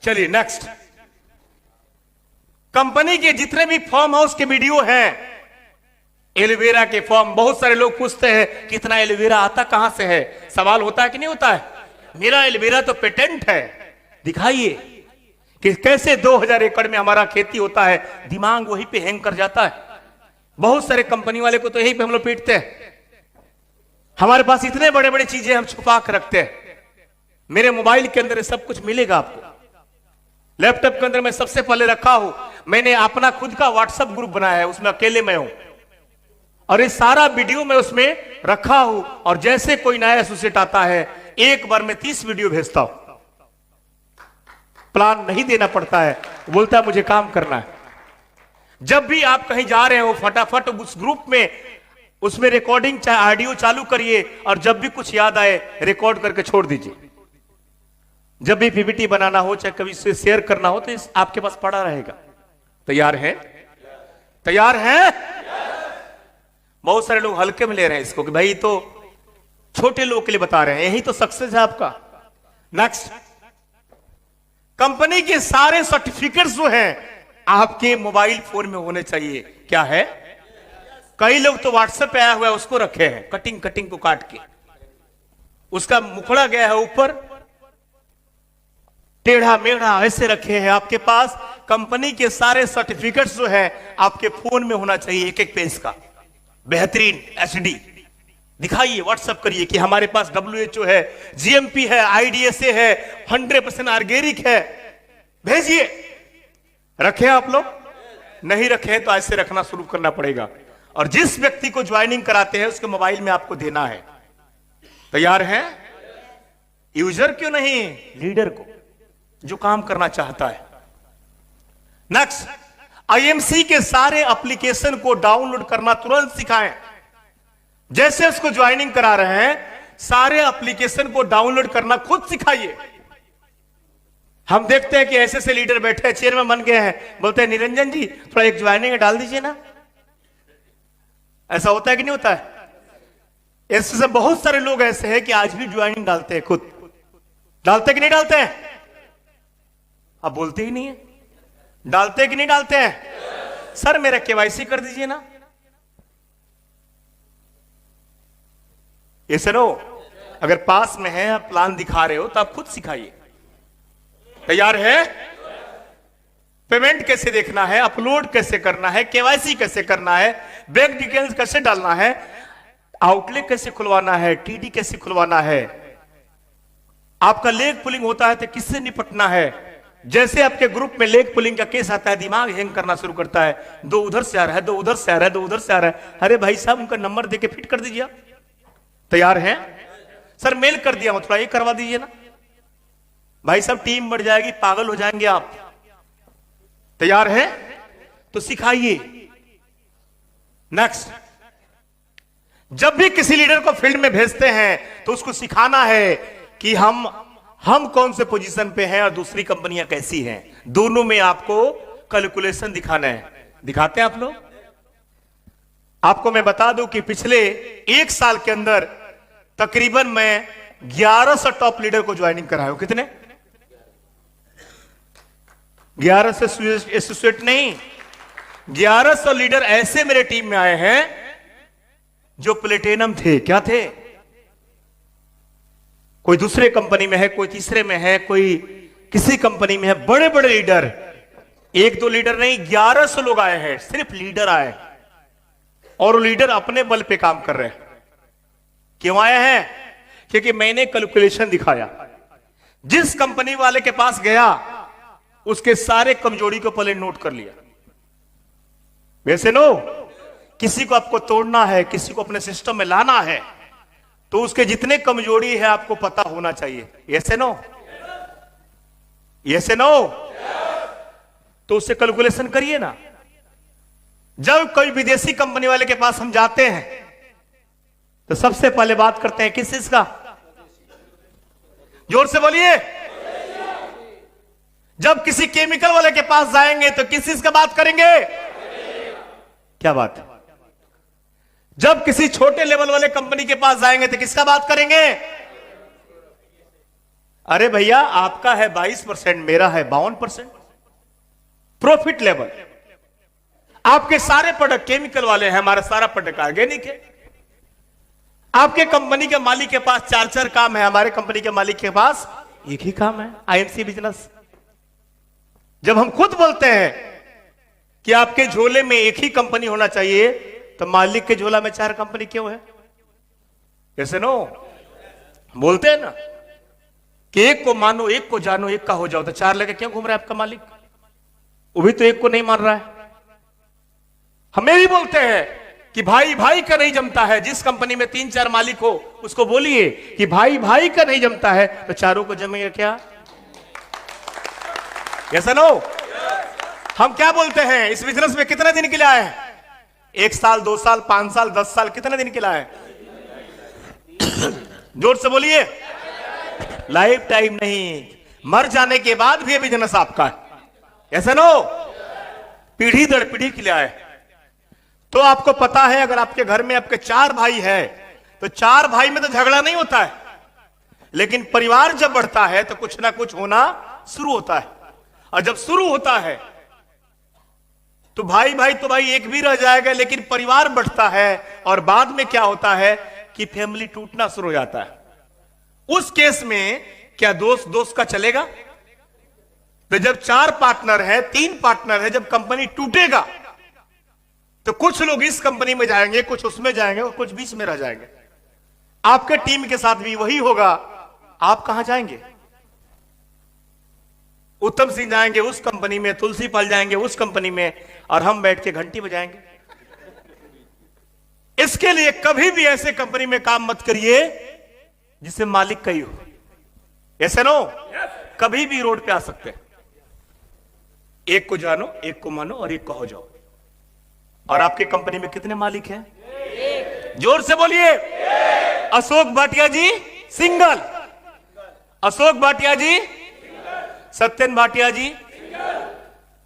चलिए next, company के जितने भी फार्म हाउस के वीडियो हैं, एलोवेरा के फॉर्म, बहुत सारे लोग पूछते हैं कितना एलोवेरा आता कहां से है, सवाल होता है कि नहीं होता है? मेरा एलोवेरा तो पेटेंट है, दिखाइए कि कैसे 2000 एकड़ में हमारा खेती होता है। दिमाग वहीं पे हैंग कर जाता है। बहुत सारे कंपनी वाले को तो यहीं पे हम लोग पीटते हैं। हमारे पास इतने बड़े बड़े चीजें हम छुपा कर रखते हैं। मेरे मोबाइल के अंदर सब कुछ मिलेगा आपको। लैपटॉप के अंदर मैं सबसे पहले रखा हूं, मैंने अपना खुद का व्हाट्सएप ग्रुप बनाया है, उसमें अकेले मैं हूं और ये सारा वीडियो मैं उसमें रखा हूं। और जैसे कोई नया एसोसिएट आता है, एक बार में 30 वीडियो भेजता हूं। प्लान नहीं देना पड़ता है, बोलता है मुझे काम करना है। जब भी आप कहीं जा रहे हो, फटाफट उस ग्रुप में उसमें रिकॉर्डिंग चाहे ऑडियो चालू करिए और जब भी कुछ याद आए रिकॉर्ड करके छोड़ दीजिए। जब भी पीपीटी बनाना हो, चाहे कभी से शेयर करना हो, तो इस आपके पास पड़ा रहेगा। तैयार है? तैयार है? बहुत सारे लोग हल्के में ले रहे हैं इसको कि भाई तो छोटे लोगों के लिए बता रहे हैं, यही तो सक्सेस है आपका। नेक्स्ट, कंपनी के सारे सर्टिफिकेट्स जो हैं आपके मोबाइल फोन में होने चाहिए। क्या है? कई लोग तो व्हाट्सएप पे आया हुआ है उसको रखे हैं, कटिंग को काट के उसका मुखड़ा गया है ऊपर, टेढ़ा मेढ़ा ऐसे रखे हैं। आपके पास कंपनी के सारे सर्टिफिकेट्स जो है आपके फोन में होना चाहिए, एक एक पेज का बेहतरीन एचडी। दिखाइए, व्हाट्सएप करिए कि हमारे पास WHO है, GMP है, IDSA है, 100% ऑर्गेनिक है, भेजिए। रखे आप लोग? नहीं रखे तो ऐसे रखना शुरू करना पड़ेगा। और जिस व्यक्ति को ज्वाइनिंग कराते हैं उसके मोबाइल में आपको देना है। तैयार है? यूजर क्यों नहीं, लीडर को, जो काम करना चाहता है। नेक्स्ट, IMC के सारे एप्लीकेशन को डाउनलोड करना तुरंत सिखाएं। जैसे उसको ज्वाइनिंग करा रहे हैं, सारे एप्लीकेशन को डाउनलोड करना खुद सिखाइए। हम देखते हैं कि ऐसे से लीडर बैठे हैं, चेयरमैन बन गए हैं, बोलते हैं निरंजन जी थोड़ा एक ज्वाइनिंग डाल दीजिए ना। ऐसा होता है कि नहीं होता है? ऐसे बहुत सारे लोग ऐसे हैं कि आज भी ज्वाइनिंग डालते हैं, खुद डालते कि नहीं डालते हैं? अब बोलते ही नहीं है। डालते कि नहीं डालते हैं? सर मेरा KYC कर दीजिए ना। ये सर हो, अगर पास में है, आप प्लान दिखा रहे हो तो आप खुद सिखाइए। तैयार है? पेमेंट कैसे देखना है, अपलोड कैसे करना है, KYC कैसे करना है, बैंक डिटेल्स कैसे डालना है, आउटलेट कैसे खुलवाना है, TD कैसे खुलवाना है, आपका लेग पुलिंग होता है तो किससे निपटना है। जैसे आपके ग्रुप में लेग पुलिंग का केस आता है, दिमाग हैंग करना शुरू करता है, दो उधर से आ रहा है, दो उधर से आ रहा है, दो उधर से आ रहा है। अरे भाई साहब उनका नंबर देके फिट कर दीजिए। तैयार है? सर मेल कर दिया हूं, थोड़ा ये करवा दीजिए ना। भाई साहब टीम बढ़ जाएगी, पागल हो जाएंगे आप। तैयार है? तो सिखाइए। नेक्स्ट, जब भी किसी लीडर को फील्ड में भेजते हैं तो उसको सिखाना है कि हम कौन से पोजीशन पे हैं और दूसरी कंपनियां कैसी हैं। दोनों में आपको कैलकुलेशन दिखाना है। दिखाते हैं आप लोग? आपको मैं बता दूं कि पिछले 1 साल के अंदर तकरीबन मैं 1100 टॉप लीडर को ज्वाइनिंग कराया हूं। कितने? 1100 एसोसिएट नहीं, 1100 लीडर ऐसे मेरे टीम में आए हैं जो प्लेटिनम थे। क्या थे? कोई दूसरे कंपनी में है, कोई तीसरे में है, कोई किसी कंपनी में है। बड़े बड़े लीडर, 1-2 लीडर नहीं, 1100 लोग आए हैं, सिर्फ लीडर आए। और वो लीडर अपने बल पे काम कर रहे हैं। क्यों आए हैं? क्योंकि मैंने कैलकुलेशन दिखाया। जिस कंपनी वाले के पास गया उसके सारे कमजोरी को पहले नोट कर लिया। वैसे नो, किसी को आपको तोड़ना है, किसी को अपने सिस्टम में लाना है, तो उसके जितने कमजोरी है आपको पता होना चाहिए। Yes no? Yes no? तो उससे कैलकुलेशन करिए ना। जब कोई विदेशी कंपनी वाले के पास हम जाते हैं तो सबसे पहले बात करते हैं किस चीज का? जोर से बोलिए। जब किसी केमिकल वाले के पास जाएंगे तो किस चीज का बात करेंगे? क्या बात है? जब किसी छोटे लेवल वाले कंपनी के पास जाएंगे तो किसका बात करेंगे? अरे भैया आपका है 22%, मेरा है 52%। प्रॉफिट लेवल, आपके सारे प्रोडक्ट केमिकल वाले हैं, हमारा सारा प्रोडक्ट ऑर्गेनिक है। आपके कंपनी के मालिक के पास 4-4 काम है, हमारे कंपनी के मालिक के पास एक ही काम है, आईएमसी बिजनेस। जब हम खुद बोलते हैं कि आपके झोले में एक ही कंपनी होना चाहिए, तो मालिक के झोला में 4 कंपनी क्यों है? कैसे नो बोलते हैं ना कि एक को मानो, एक को जानो, एक का हो जाओ, तो 4 लेके क्यों घूम रहा है आपका मालिक? वो भी तो एक को नहीं मान रहा है। हमें भी बोलते हैं कि भाई भाई का नहीं जमता है। जिस कंपनी में 3-4 मालिक हो उसको बोलिए कि भाई भाई का नहीं जमता है, तो चारों को जमेगा क्या? ऐसा नो। हम क्या बोलते हैं, इस बिजनेस में कितने दिन के लिए आए हैं? 1 साल, 2 साल, 5 साल, 10 साल, कितने दिन के लिए आए हैं? जोर से बोलिए। लाइफ टाइम नहीं, मर जाने के बाद भी ये बिजनेस आपका है। ऐसा नो, पीढ़ी दर पीढ़ी के लिए आए। तो आपको पता है, अगर आपके घर में आपके 4 भाई है, तो 4 भाई में तो झगड़ा नहीं होता है, लेकिन परिवार जब बढ़ता है तो कुछ ना कुछ होना शुरू होता है। और जब शुरू होता है तो भाई भाई तो भाई एक भी रह जाएगा, लेकिन परिवार बढ़ता है और बाद में क्या होता है कि फैमिली टूटना शुरू हो जाता है। उस केस में क्या दोस्त दोस्त का चलेगा? तो जब 4 पार्टनर है, 3 पार्टनर है, जब कंपनी टूटेगा तो कुछ लोग इस कंपनी में जाएंगे, कुछ उसमें जाएंगे और कुछ बीच में रह जाएंगे। आपके टीम के साथ भी वही होगा। आप कहां जाएंगे? उत्तम सिंह जाएंगे उस कंपनी में, तुलसी पाल जाएंगे उस कंपनी में, और हम बैठ के घंटी बजाएंगे। इसके लिए कभी भी ऐसे कंपनी में काम मत करिए जिसे मालिक कही हो। ऐसे नो, कभी भी रोड पे आ सकते हैं। एक को जानो, एक को मानो और एक को हो जाओ। और आपके कंपनी में कितने मालिक हैं? जोर से बोलिए। अशोक भाटिया जी सिंगल, अशोक भाटिया जी, सत्यन भाटिया जी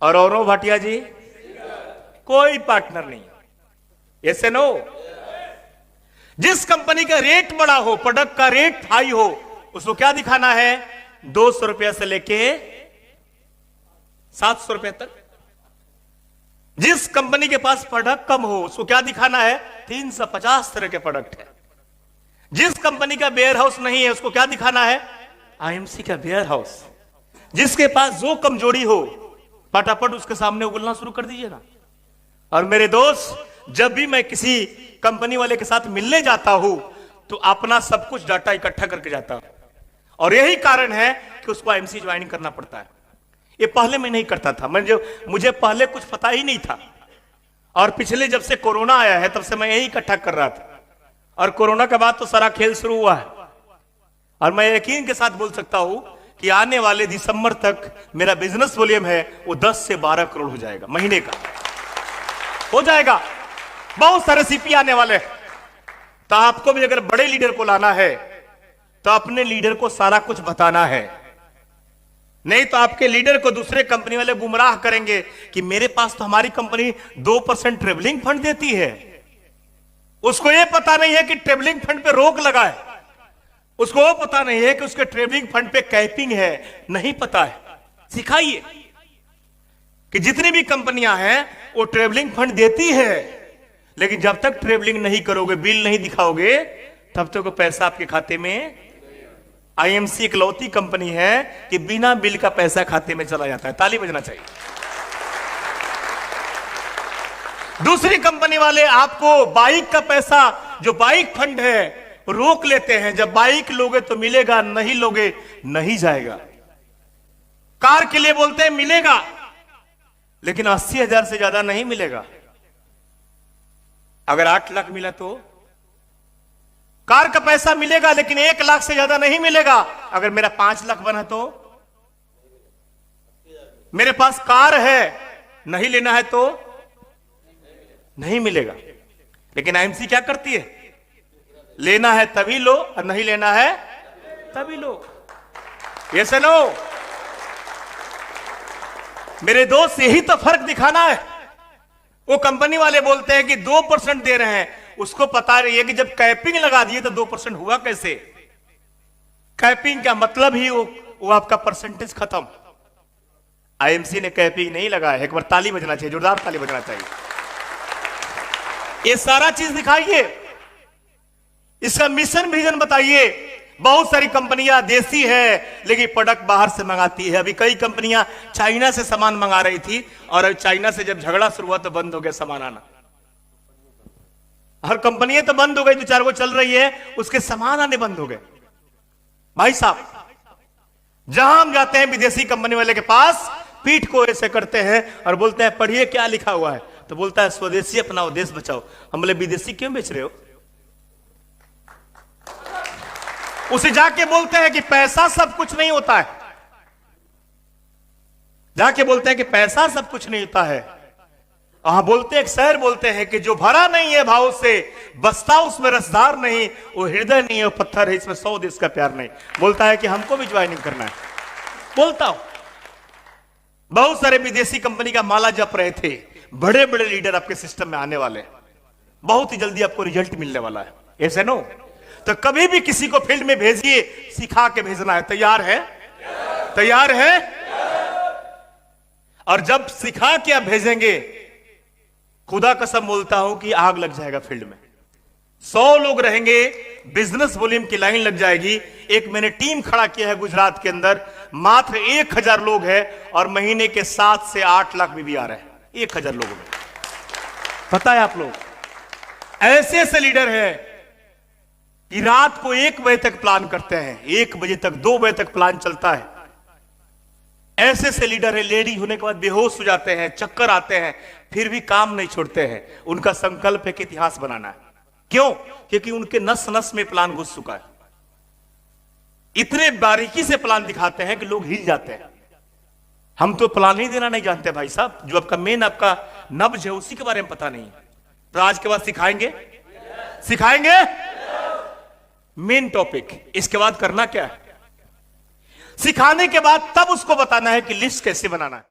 और औरव भाटिया जी, कोई पार्टनर नहीं। ऐसे नो। जिस कंपनी का रेट बड़ा हो, प्रोडक्ट का रेट हाई हो, उसको क्या दिखाना है? 200 रुपए से लेके 700 रुपए तक। जिस कंपनी के पास प्रोडक्ट कम हो, उसको क्या दिखाना है? 350 तरह के प्रोडक्ट है। जिस कंपनी का वेयर हाउस नहीं है, उसको क्या दिखाना है? आईएमसी का वेयर हाउस। जिसके पास जो कमजोरी हो, फटाफट उसके सामने उगलना शुरू कर दीजिए ना। और मेरे दोस्त, जब भी मैं किसी कंपनी वाले के साथ मिलने जाता हूं तो अपना सब कुछ डाटा इकट्ठा करके जाता हूं, और यही कारण है कि उसको आईएमसी ज्वाइन करना पड़ता है। ये पहले मैं नहीं करता था, मुझे पहले कुछ पता ही नहीं था। और पिछले जब से कोरोना आया है, तब से मैं यही इकट्ठा कर रहा था। और कोरोना के बाद तो सारा खेल शुरू हुआ है। और मैं यकीन के साथ बोल सकता हूं कि आने वाले दिसंबर तक मेरा बिजनेस वॉल्यूम है वो 10 से 12 करोड़ हो जाएगा, महीने का हो जाएगा। बहुत सारे सीपी आने वाले हैं। तो आपको भी अगर बड़े लीडर को लाना है तो अपने लीडर को सारा कुछ बताना है, नहीं तो आपके लीडर को दूसरे कंपनी वाले गुमराह करेंगे कि मेरे पास तो हमारी कंपनी 2% ट्रेवलिंग फंड देती है। उसको यह पता नहीं है कि ट्रेवलिंग फंड पे रोक लगा है, उसको वो पता नहीं है कि उसके ट्रेवलिंग फंड पे कैपिंग है, नहीं पता है। सिखाइए कि जितनी भी कंपनियां हैं वो ट्रेवलिंग फंड देती है, लेकिन जब तक ट्रेवलिंग नहीं करोगे, बिल नहीं दिखाओगे, तब तक वो पैसा आपके खाते में। आईएमसी इकलौती कंपनी है कि बिना बिल का पैसा खाते में चला जाता है। ताली बजना चाहिए। दूसरी कंपनी वाले आपको बाइक का पैसा, जो बाइक फंड है, रोक लेते हैं। जब बाइक लोगे तो मिलेगा, नहीं लोगे नहीं जाएगा। कार के लिए बोलते हैं मिलेगा, लेकिन 80,000 से ज्यादा नहीं मिलेगा। अगर 8 लाख मिला तो कार का पैसा मिलेगा, लेकिन 1 लाख से ज्यादा नहीं मिलेगा। अगर मेरा 5 लाख बना तो मेरे पास कार है, नहीं लेना है तो नहीं मिलेगा। लेकिन आईएमसी क्या करती है? लेना है तभी लो और नहीं लेना है तभी लो। ये से लो। मेरे दोस्त, यही तो फर्क दिखाना है। वो कंपनी वाले बोलते हैं कि 2% दे रहे हैं, उसको पता नहीं है कि जब कैपिंग लगा दिए तो 2% हुआ कैसे। कैपिंग का मतलब ही वो आपका परसेंटेज खत्म। आईएमसी ने कैपिंग नहीं लगाया। एक बार ताली बजना चाहिए, जोरदार ताली बजना चाहिए। ये सारा चीज दिखाइए, इसका मिशन विजन बताइए। बहुत सारी कंपनियां देसी है लेकिन प्रोडक्ट बाहर से मंगाती है। अभी कई कंपनियां चाइना से सामान मंगा रही थी और चाइना से जब झगड़ा शुरू हुआ तो बंद हो गया सामान आना। हर कंपनी तो बंद हो गई, दो चार को चल रही है, उसके सामान आने बंद हो गए। भाई साहब, जहां हम जाते हैं विदेशी कंपनी वाले के पास, पीठ को ऐसे करते हैं और बोलते हैं पढ़िए क्या लिखा हुआ है, तो बोलता है स्वदेशी अपनाओ देश बचाओ। हम बोले विदेशी क्यों बेच रहे हो? उसे जाके बोलते हैं कि पैसा सब कुछ नहीं होता है। जाके बोलते हैं कि पैसा सब कुछ नहीं होता है। वहां बोलते एक शहर बोलते हैं कि जो भरा नहीं है भाव से, बसता उसमें रसदार नहीं, वो हृदय नहीं है, वो पत्थर है, इसमें 100 देश का प्यार नहीं। बोलता है कि हमको भी ज्वाइनिंग करना है। बोलता हूं, बहुत सारे विदेशी कंपनी का माला जप रहे थे। बड़े बड़े लीडर आपके सिस्टम में आने वाले, बहुत ही जल्दी आपको रिजल्ट मिलने वाला है। ऐसे नो, तो कभी भी किसी को फील्ड में भेजिए, सिखा के भेजना है। तैयार है? तैयार है? और जब सिखा के आप भेजेंगे, खुदा कसम बोलता हूं कि आग लग जाएगा फील्ड में। 100 लोग रहेंगे, बिजनेस वॉल्यूम की लाइन लग जाएगी। एक मैंने टीम खड़ा किया है गुजरात के अंदर, मात्र 1000 लोग हैं और महीने के 7 से 8 लाख भी आ रहे हैं 1000 लोगों में। पता है आप लोग, ऐसे ऐसे लीडर हैं कि रात को 1 बजे तक प्लान करते हैं, 1 बजे तक, 2 बजे तक प्लान चलता है। ऐसे ऐसे लीडर है, लेडी होने के बाद बेहोश हो जाते हैं, चक्कर आते हैं, फिर भी काम नहीं छोड़ते हैं। उनका संकल्प है कि इतिहास बनाना है। क्यों? क्योंकि उनके नस नस में प्लान घुस चुका है। इतने बारीकी से प्लान दिखाते हैं कि लोग हिल जाते हैं। हम तो प्लान ही देना नहीं जानते भाई साहब। जो आपका मेन आपका नब्ज है उसी के बारे में पता नहीं। तो आज के बाद सिखाएंगे, सिखाएंगे मेन टॉपिक। इसके बाद करना क्या है? सिखाने के बाद तब उसको बताना है कि लिस्ट कैसे बनाना है।